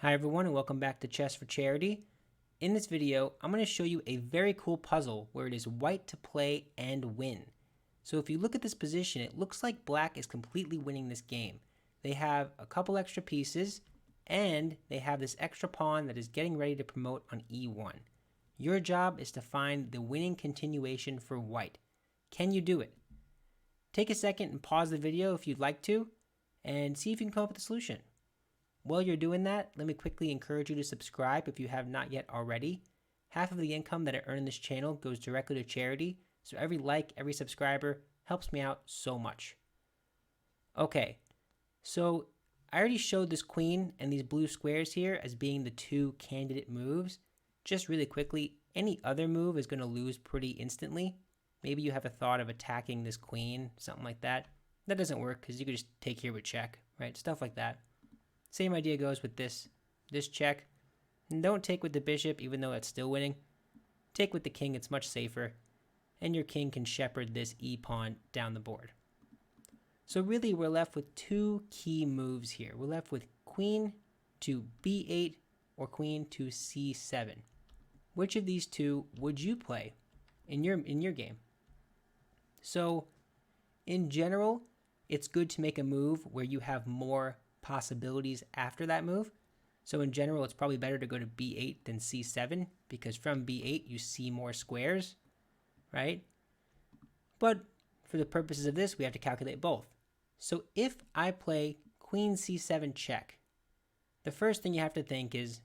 Hi everyone and welcome back to Chess for Charity. In this video, I'm going to show you a very cool puzzle where it is white to play and win. So if you look at this position, it looks like black is completely winning this game. They have a couple extra pieces and they have this extra pawn that is getting ready to promote on e1. Your job is to find the winning continuation for white. Can you do it? Take a second and pause the video if you'd like to and see if you can come up with a solution. While you're doing that, let me quickly encourage you to subscribe if you have not yet already. Half of the income that I earn in this channel goes directly to charity, so every like, every subscriber helps me out so much. Okay, so I already showed this queen and these blue squares here as being the two candidate moves. Just really quickly, any other move is going to lose pretty instantly. Maybe you have a thought of attacking this queen, something like that. That doesn't work because you could just take here with check, right? Stuff like that. Same idea goes with this check. And don't take with the bishop, even though it's still winning. Take with the king, it's much safer. And your king can shepherd this e-pawn down the board. So really, we're left with two key moves here. We're left with queen to b8 or queen to c7. Which of these two would you play in your game? So in general, it's good to make a move where you have more possibilities after that move. So in general, it's probably better to go to b8 than c7 because from b8 you see more squares, right? But for the purposes of this, we have to calculate both. So if I play queen c7 check, the first thing you have to think is,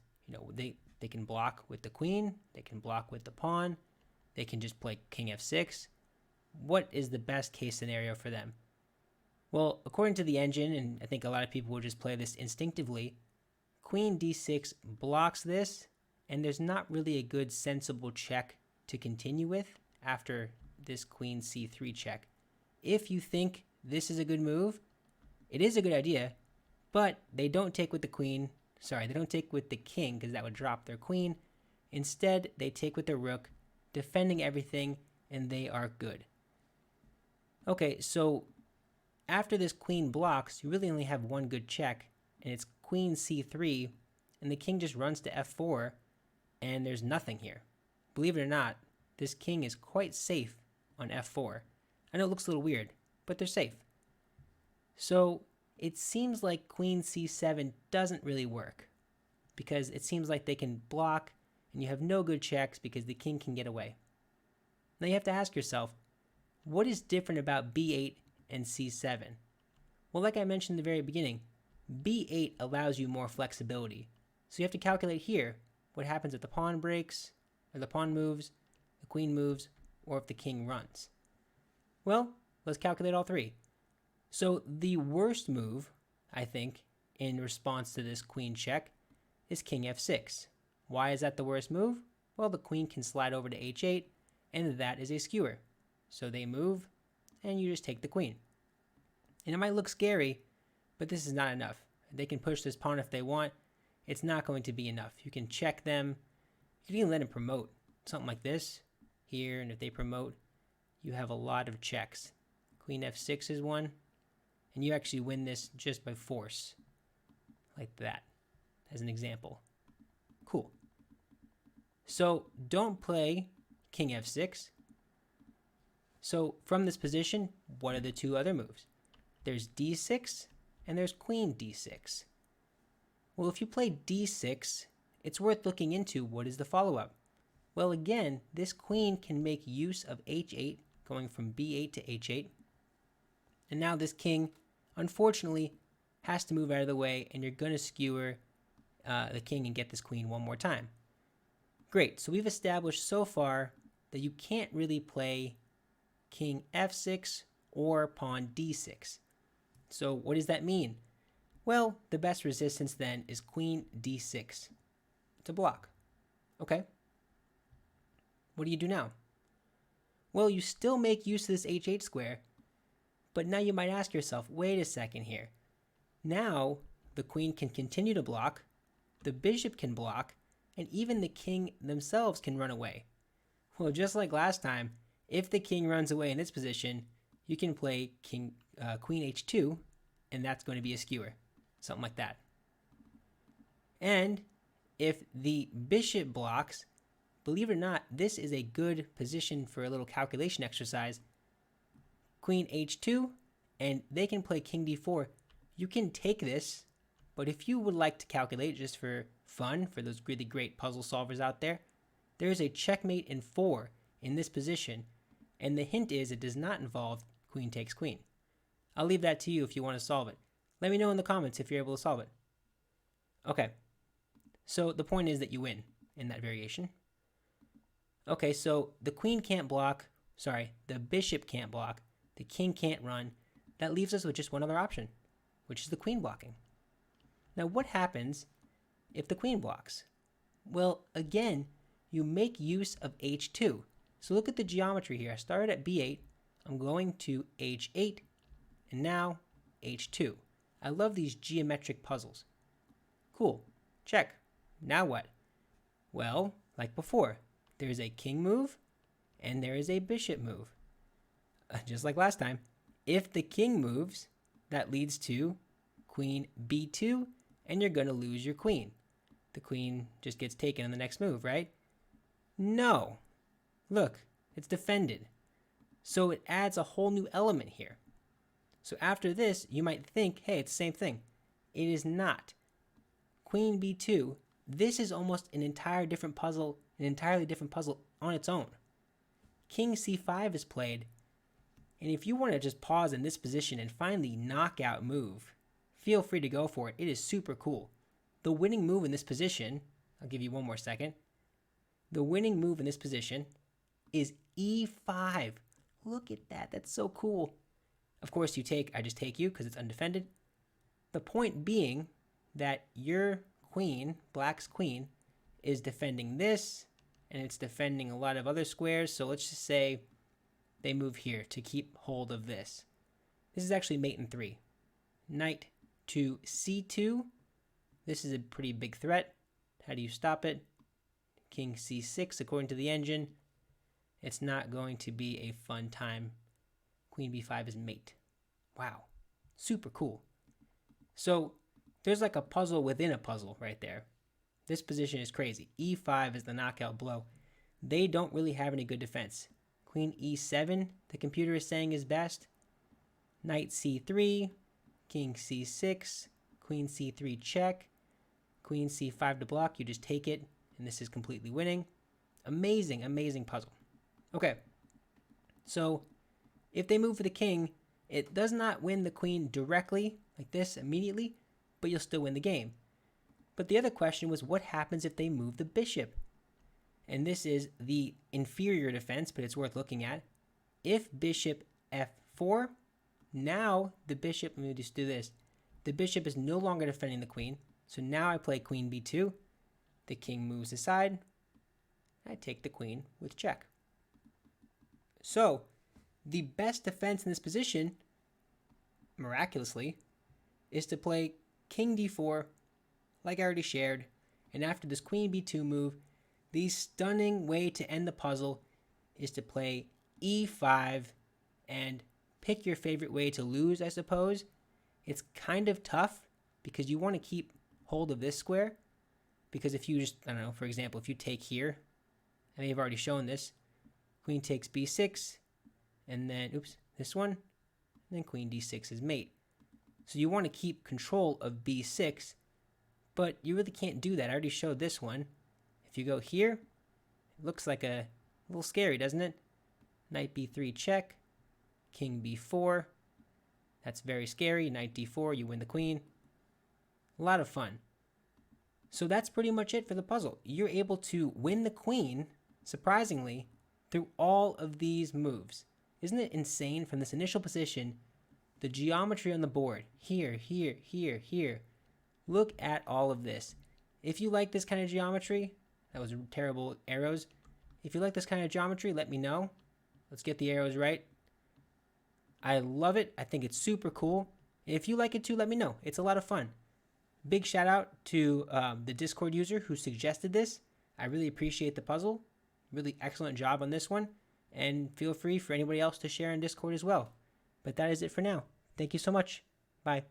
they can block with the queen, they can block with the pawn, they can just play king f6. What is the best case scenario for them? Well, according to the engine, and I think a lot of people will just play this instinctively, queen d6 blocks this, and there's not really a good sensible check to continue with after this queen c3 check. If you think this is a good move, it is a good idea, but they don't take with the queen. Sorry, they don't take with the king because that would drop their queen. Instead, they take with their rook, defending everything, and they are good. Okay, so after this queen blocks, you really only have one good check, and it's queen c3, and the king just runs to f4, and there's nothing here. Believe it or not, this king is quite safe on f4. I know it looks a little weird, but they're safe. So it seems like queen c7 doesn't really work, because it seems like they can block, and you have no good checks because the king can get away. Now you have to ask yourself, what is different about b8 and c7? Well, like I mentioned in the very beginning, b8 allows you more flexibility. So you have to calculate here what happens if the pawn breaks, or the pawn moves, the queen moves, or if the king runs. Well, let's calculate all three. So the worst move, I think, in response to this queen check is king f6. Why is that the worst move? Well, the queen can slide over to h8, and that is a skewer. So they move, and you just take the queen. And it might look scary, but this is not enough. They can push this pawn if they want. It's not going to be enough. You can check them. You can even let them promote. Something like this here, and if they promote, you have a lot of checks. Queen f6 is one, and you actually win this just by force, like that, as an example. Cool. So don't play king f6. So from this position, what are the two other moves? There's d6 and there's queen d6. Well, if you play d6, it's worth looking into what is the follow-up. Well, again, this queen can make use of h8, going from b8 to h8. And now this king, unfortunately, has to move out of the way, and you're going to skewer the king and get this queen one more time. Great, so we've established so far that you can't really play king f6 or pawn d6. So what does that mean? Well, the best resistance then is queen d6. It's a block. Okay. What do you do now? Well, you still make use of this h8 square, but now you might ask yourself, wait a second here. Now the queen can continue to block, the bishop can block, and even the king themselves can run away. Well, just like last time, if the king runs away in this position, you can play queen h2, and that's going to be a skewer. Something like that. And if the bishop blocks, believe it or not, this is a good position for a little calculation exercise. Queen h2, and they can play king d4. You can take this, but if you would like to calculate just for fun, for those really great puzzle solvers out there, there is a checkmate in 4 in this position, and the hint is it does not involve queen takes queen. I'll leave that to you if you want to solve it. Let me know in the comments if you're able to solve it. Okay, so the point is that you win in that variation. Okay, so the queen can't block, the bishop can't block, the king can't run. That leaves us with just one other option, which is the queen blocking. Now, what happens if the queen blocks? Well, again, you make use of h2. So look at the geometry here. I started at b8, I'm going to h8, and now h2. I love these geometric puzzles. Cool, check. Now what? Well, like before, there's a king move and there is a bishop move. Just like last time, if the king moves, that leads to queen b2, and you're going to lose your queen. The queen just gets taken in the next move, right? No. Look, it's defended. So it adds a whole new element here. So after this, you might think, hey, it's the same thing. It is not. Queen b2, this is almost an entirely different puzzle on its own. King c5 is played, and if you want to just pause in this position and find the knockout move, feel free to go for it. It is super cool. The winning move in this position, I'll give you one more second. The winning move in this position is e5. Look at that. That's so cool. Of course, I just take you because it's undefended. The point being that your queen, black's queen, is defending this, and it's defending a lot of other squares. So let's just say they move here to keep hold of this. This is actually mate in 3. Knight to c2. This is a pretty big threat. How do you stop it? King c6, according to the engine. It's not going to be a fun time. Queen b5 is mate. Wow, super cool. So there's like a puzzle within a puzzle right there. This position is crazy. e5 is the knockout blow. They don't really have any good defense. Queen e7, the computer is saying is best. Knight c3, king c6, queen c3 check, queen c5 to block. You just take it, and this is completely winning. Amazing, amazing puzzle. Okay, so if they move for the king, it does not win the queen directly, like this, immediately, but you'll still win the game. But the other question was, what happens if they move the bishop? And this is the inferior defense, but it's worth looking at. If bishop f4, now the bishop, let me just do this. The bishop is no longer defending the queen, so now I play queen b2. The king moves aside. I take the queen with check. So, the best defense in this position, miraculously, is to play king d4, like I already shared, and after this queen b2 move, the stunning way to end the puzzle is to play e5 and pick your favorite way to lose, I suppose. It's kind of tough because you want to keep hold of this square, because if you just, I don't know, for example, if you take here, I may have already shown this, queen takes b6, and then, this one, and then queen d6 is mate. So you want to keep control of b6, but you really can't do that. I already showed this one. If you go here, it looks like a little scary, doesn't it? Knight b3 check, king b4. That's very scary. Knight d4, you win the queen. A lot of fun. So that's pretty much it for the puzzle. You're able to win the queen, surprisingly, through all of these moves. Isn't it insane? From this initial position, the geometry on the board, here, here, here, here. Look at all of this. If you like this kind of geometry, that was terrible arrows. If you like this kind of geometry, let me know. Let's get the arrows right. I love it. I think it's super cool. If you like it too, let me know. It's a lot of fun. Big shout out to the Discord user who suggested this. I really appreciate the puzzle. Really excellent job on this one. And feel free for anybody else to share in Discord as well. But that is it for now. Thank you so much. Bye.